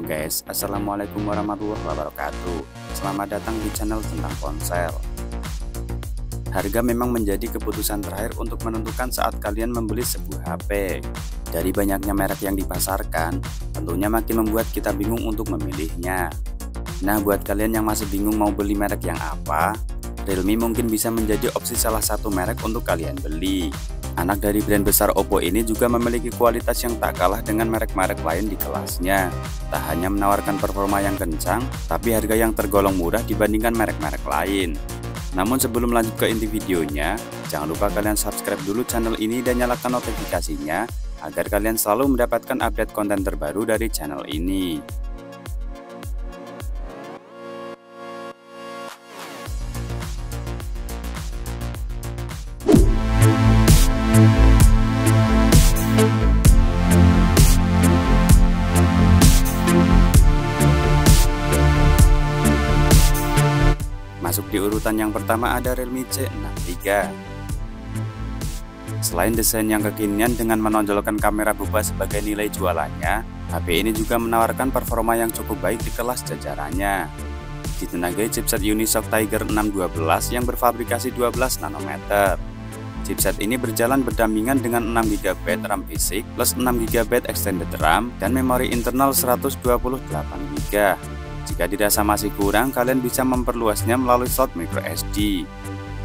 guys, assalamualaikum warahmatullahi wabarakatuh. Selamat datang di channel tentang ponsel. Harga memang menjadi keputusan terakhir untuk menentukan saat kalian membeli sebuah HP. Dari banyaknya merek yang dipasarkan, tentunya makin membuat kita bingung untuk memilihnya. Nah, buat kalian yang masih bingung mau beli merek yang apa, Realme mungkin bisa menjadi opsi salah satu merek untuk kalian beli. Anak dari brand besar Oppo ini juga memiliki kualitas yang tak kalah dengan merek-merek lain di kelasnya. Tak hanya menawarkan performa yang kencang, tapi harga yang tergolong murah dibandingkan merek-merek lain. Namun sebelum lanjut ke inti videonya, jangan lupa kalian subscribe dulu channel ini dan nyalakan notifikasinya agar kalian selalu mendapatkan update konten terbaru dari channel ini. Masuk di urutan yang pertama ada Realme C63. Selain desain yang kekinian dengan menonjolkan kamera buba sebagai nilai jualannya, HP ini juga menawarkan performa yang cukup baik di kelas jajarannya. Ditenagai chipset Unisoc Tiger 612 yang berfabrikasi 12 nanometer. Chipset ini berjalan berdampingan dengan 6GB RAM fisik plus 6GB extended RAM dan memori internal 128GB. Jika dirasa masih kurang, kalian bisa memperluasnya melalui slot microSD.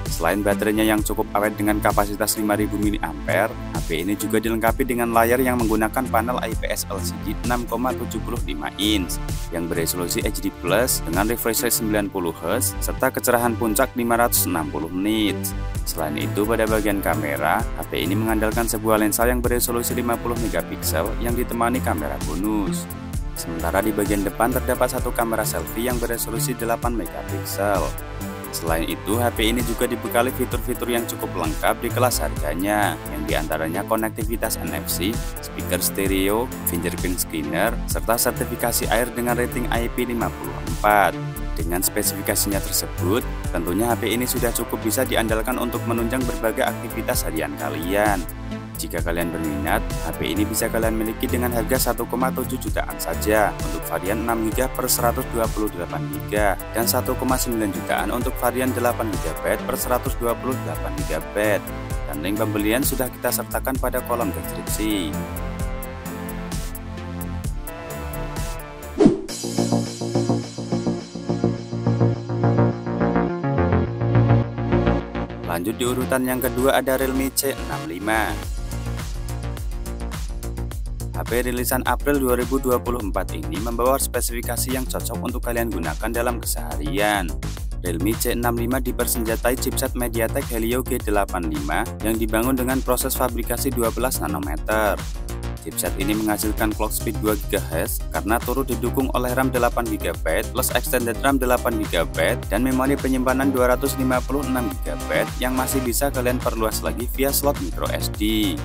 Selain baterainya yang cukup awet dengan kapasitas 5000 mAh, HP ini juga dilengkapi dengan layar yang menggunakan panel IPS LCD 6,75 inch yang beresolusi HD+ dengan refresh rate 90Hz serta kecerahan puncak 560 nits. Selain itu, pada bagian kamera, HP ini mengandalkan sebuah lensa yang beresolusi 50MP yang ditemani kamera bonus. Sementara di bagian depan terdapat satu kamera selfie yang beresolusi 8MP. Selain itu, HP ini juga dibekali fitur-fitur yang cukup lengkap di kelas harganya, yang diantaranya konektivitas NFC, speaker stereo, fingerprint scanner, serta sertifikasi air dengan rating IP54. Dengan spesifikasinya tersebut, tentunya HP ini sudah cukup bisa diandalkan untuk menunjang berbagai aktivitas harian kalian. Jika kalian berminat, HP ini bisa kalian miliki dengan harga 1,7 jutaan saja untuk varian 6GB per 128GB dan 1,9 jutaan untuk varian 8GB per 128GB. Dan link pembelian sudah kita sertakan pada kolom deskripsi. Lanjut di urutan yang kedua ada Realme C65. HP rilisan April 2024 ini membawa spesifikasi yang cocok untuk kalian gunakan dalam keseharian. Realme C65 dipersenjatai chipset MediaTek Helio G85 yang dibangun dengan proses fabrikasi 12 nanometer. Chipset ini menghasilkan clock speed 2 GHz karena turut didukung oleh RAM 8GB plus extended RAM 8GB dan memori penyimpanan 256GB yang masih bisa kalian perluas lagi via slot microSD.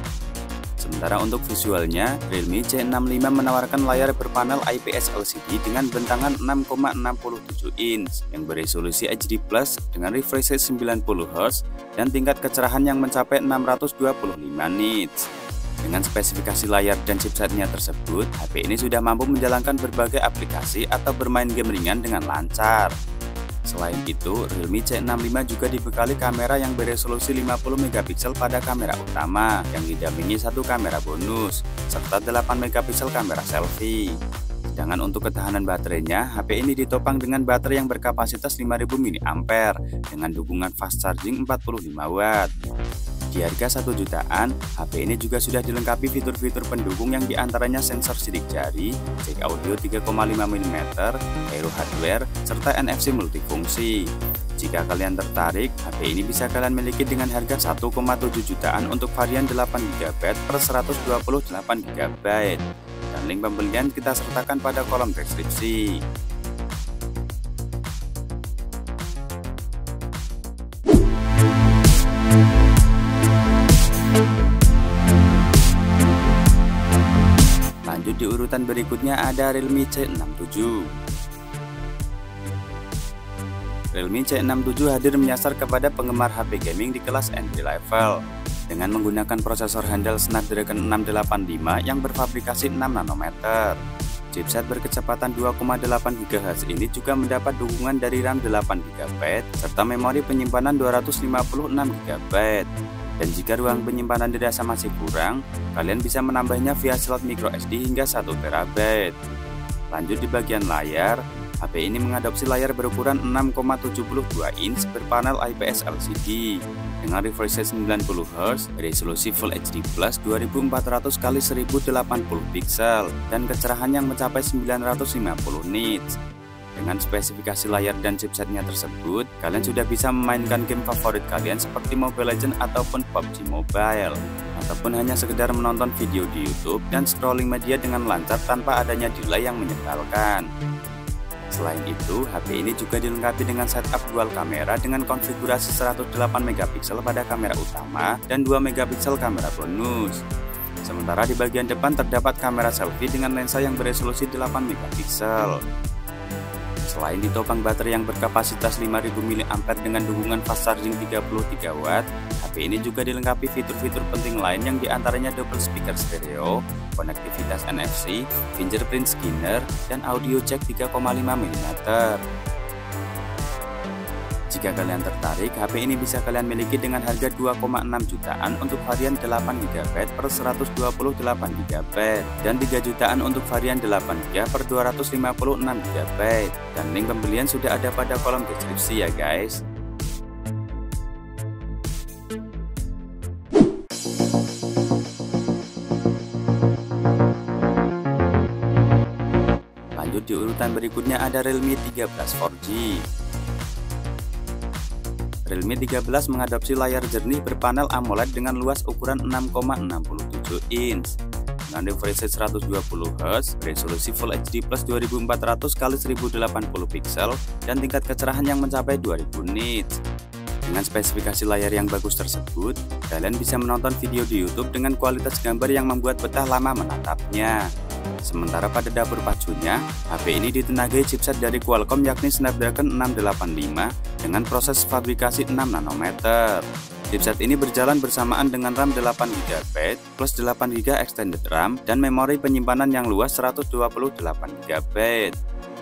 Sementara untuk visualnya, Realme C65 menawarkan layar berpanel IPS LCD dengan bentangan 6,67 inch yang beresolusi HD+ dengan refresh rate 90Hz dan tingkat kecerahan yang mencapai 625 nits. Dengan spesifikasi layar dan chipsetnya tersebut, HP ini sudah mampu menjalankan berbagai aplikasi atau bermain game ringan dengan lancar. Selain itu, Realme C65 juga dibekali kamera yang beresolusi 50MP pada kamera utama yang didampingi satu kamera bonus serta 8MP kamera selfie. Sedangkan untuk ketahanan baterainya, HP ini ditopang dengan baterai yang berkapasitas 5000 mAh dengan dukungan fast charging 45W. Di harga 1 jutaan, HP ini juga sudah dilengkapi fitur-fitur pendukung yang diantaranya sensor sidik jari, jack audio 3,5mm, aero hardware, serta NFC multifungsi. Jika kalian tertarik, HP ini bisa kalian miliki dengan harga 1,7 jutaan untuk varian 8GB per 128GB. Dan link pembelian kita sertakan pada kolom deskripsi. Lanjut di urutan berikutnya ada Realme C67. Realme C67 hadir menyasar kepada penggemar HP gaming di kelas entry level dengan menggunakan prosesor handal Snapdragon 685 yang berfabrikasi 6 nanometer. Chipset berkecepatan 2,8 GHz ini juga mendapat dukungan dari RAM 8 GB serta memori penyimpanan 256 GB. Dan jika ruang penyimpanan dirasa masih kurang, kalian bisa menambahnya via slot micro SD hingga 1 TB. Lanjut di bagian layar, HP ini mengadopsi layar berukuran 6,72 inch berpanel IPS LCD dengan refresh rate 90Hz, resolusi Full HD Plus 2400 x 1080 pixel dan kecerahan yang mencapai 950 nits. Dengan spesifikasi layar dan chipsetnya tersebut, kalian sudah bisa memainkan game favorit kalian seperti Mobile Legends ataupun PUBG Mobile, ataupun hanya sekedar menonton video di YouTube dan scrolling media dengan lancar tanpa adanya delay yang menyebalkan. Selain itu, HP ini juga dilengkapi dengan setup dual kamera dengan konfigurasi 108MP pada kamera utama dan 2MP kamera bonus. Sementara di bagian depan terdapat kamera selfie dengan lensa yang beresolusi 8MP. Selain ditopang baterai yang berkapasitas 5000 mAh dengan dukungan fast charging 33W, HP ini juga dilengkapi fitur-fitur penting lain yang diantaranya double speaker stereo, konektivitas NFC, fingerprint scanner, dan audio jack 3,5 mm. Jika kalian tertarik, HP ini bisa kalian miliki dengan harga 2,6 jutaan untuk varian 8GB per 128GB dan 3 jutaan untuk varian 8GB per 256GB. Dan link pembelian sudah ada pada kolom deskripsi ya guys. Lanjut di urutan berikutnya ada Realme 13 4G. Realme 13 mengadopsi layar jernih berpanel AMOLED dengan luas ukuran 6,67 inch dengan refresh rate 120Hz, resolusi Full HD Plus 2400 x 1080 pixel dan tingkat kecerahan yang mencapai 2000 nits. Dengan spesifikasi layar yang bagus tersebut, kalian bisa menonton video di YouTube dengan kualitas gambar yang membuat betah lama menatapnya. Sementara pada dapur pacunya, HP ini ditenagai chipset dari Qualcomm yakni Snapdragon 685 dengan proses fabrikasi 6 nanometer. Chipset ini berjalan bersamaan dengan RAM 8GB plus 8GB extended RAM dan memori penyimpanan yang luas 128GB.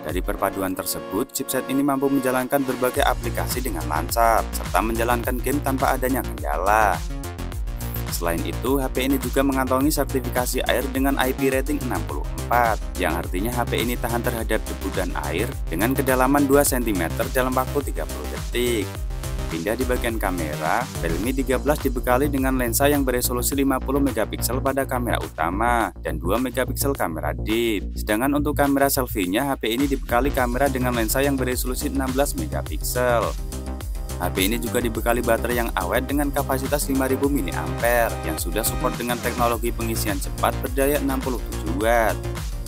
Dari perpaduan tersebut, chipset ini mampu menjalankan berbagai aplikasi dengan lancar serta menjalankan game tanpa adanya kendala. Selain itu, HP ini juga mengantongi sertifikasi air dengan IP rating 64, yang artinya HP ini tahan terhadap debu dan air dengan kedalaman 2 cm dalam waktu 30 detik. Pindah di bagian kamera, Realme 13 dibekali dengan lensa yang beresolusi 50MP pada kamera utama dan 2MP kamera deep. Sedangkan untuk kamera selfie-nya, HP ini dibekali kamera dengan lensa yang beresolusi 16MP. HP ini juga dibekali baterai yang awet dengan kapasitas 5000 mAh yang sudah support dengan teknologi pengisian cepat berdaya 67W.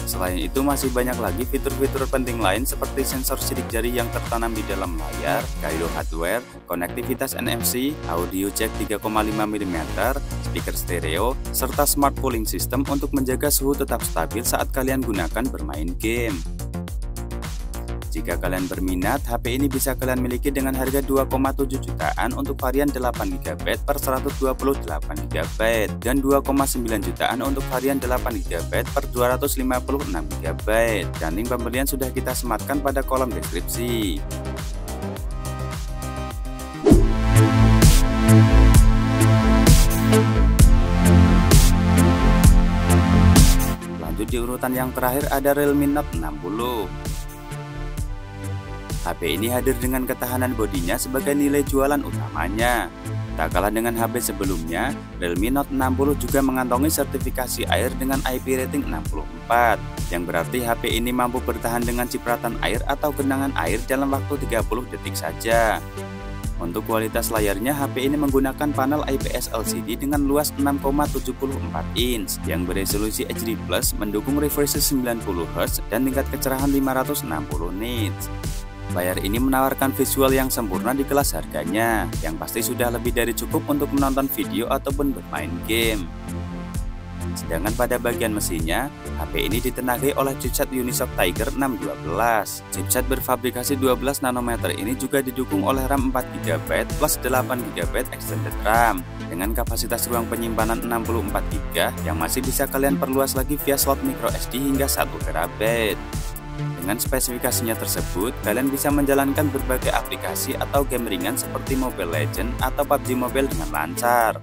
Selain itu masih banyak lagi fitur-fitur penting lain seperti sensor sidik jari yang tertanam di dalam layar, gyro hardware, konektivitas NFC, audio jack 3,5 mm, speaker stereo, serta smart cooling system untuk menjaga suhu tetap stabil saat kalian gunakan bermain game. Jika kalian berminat, HP ini bisa kalian miliki dengan harga 2,7 jutaan untuk varian 8GB per 128GB dan 2,9 jutaan untuk varian 8GB per 256GB. Dan link pembelian sudah kita sematkan pada kolom deskripsi. Lanjut di urutan yang terakhir ada Realme Note 60. HP ini hadir dengan ketahanan bodinya sebagai nilai jualan utamanya. Tak kalah dengan HP sebelumnya, Realme Note 60 juga mengantongi sertifikasi air dengan IP rating 64, yang berarti HP ini mampu bertahan dengan cipratan air atau genangan air dalam waktu 30 detik saja. Untuk kualitas layarnya, HP ini menggunakan panel IPS LCD dengan luas 6,74 inch yang beresolusi HD+, mendukung refresh rate 90Hz dan tingkat kecerahan 560 nits. Layar ini menawarkan visual yang sempurna di kelas harganya, yang pasti sudah lebih dari cukup untuk menonton video ataupun bermain game. Sedangkan pada bagian mesinnya, HP ini ditenagai oleh chipset Unisoc Tiger 612. Chipset berfabrikasi 12 nanometer ini juga didukung oleh RAM 4GB plus 8GB extended RAM dengan kapasitas ruang penyimpanan 64GB yang masih bisa kalian perluas lagi via slot micro SD hingga 1TB. Dengan spesifikasinya tersebut, kalian bisa menjalankan berbagai aplikasi atau game ringan seperti Mobile Legends atau PUBG Mobile dengan lancar.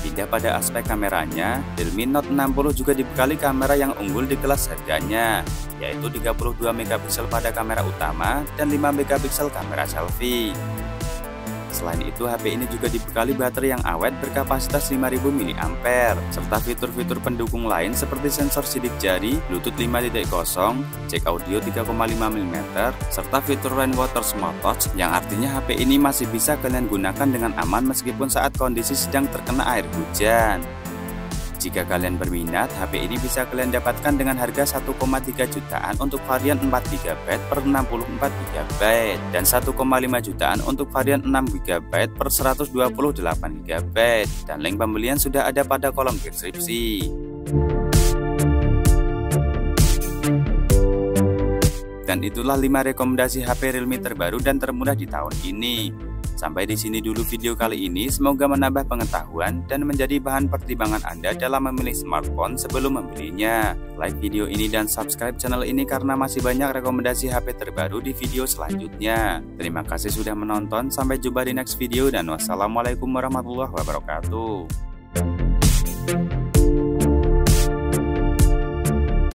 Tidak pada aspek kameranya, Realme Note 60 juga dibekali kamera yang unggul di kelas harganya, yaitu 32MP pada kamera utama dan 5MP kamera selfie. Selain itu, HP ini juga dibekali baterai yang awet berkapasitas 5000 mAh, serta fitur-fitur pendukung lain seperti sensor sidik jari, Bluetooth 5.0, jack audio 3,5mm, serta fitur Rainwater Smart Touch yang artinya HP ini masih bisa kalian gunakan dengan aman meskipun saat kondisi sedang terkena air hujan. Jika kalian berminat, HP ini bisa kalian dapatkan dengan harga 1,3 jutaan untuk varian 4GB per 64GB dan 1,5 jutaan untuk varian 6GB per 128GB, dan link pembelian sudah ada pada kolom deskripsi. Dan itulah 5 rekomendasi HP Realme terbaru dan termurah di tahun ini. Sampai di sini dulu video kali ini, semoga menambah pengetahuan dan menjadi bahan pertimbangan Anda dalam memilih smartphone sebelum membelinya. Like video ini dan subscribe channel ini karena masih banyak rekomendasi HP terbaru di video selanjutnya. Terima kasih sudah menonton, sampai jumpa di next video dan wassalamualaikum warahmatullahi wabarakatuh.